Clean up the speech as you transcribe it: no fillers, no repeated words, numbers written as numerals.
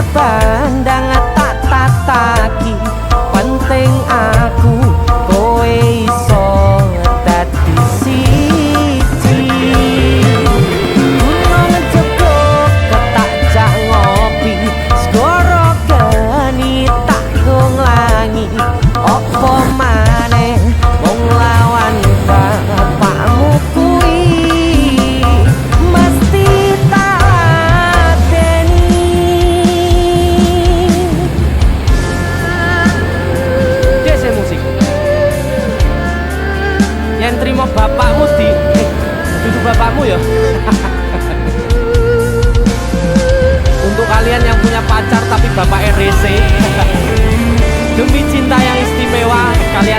pandang tak tataki, penting aku kowe iso dadi siji. Gunung Jogok ketak jak ngopi, segara geni tak gonglangi. Opo maneh wong lawan bapakmu kuwi mesti tak ladeni. Dese musik yen trimo bapakmu duduk bapakmu ya. Untuk kalian yang punya pacar tapi bapak RC, demi cinta yang istimewa kalian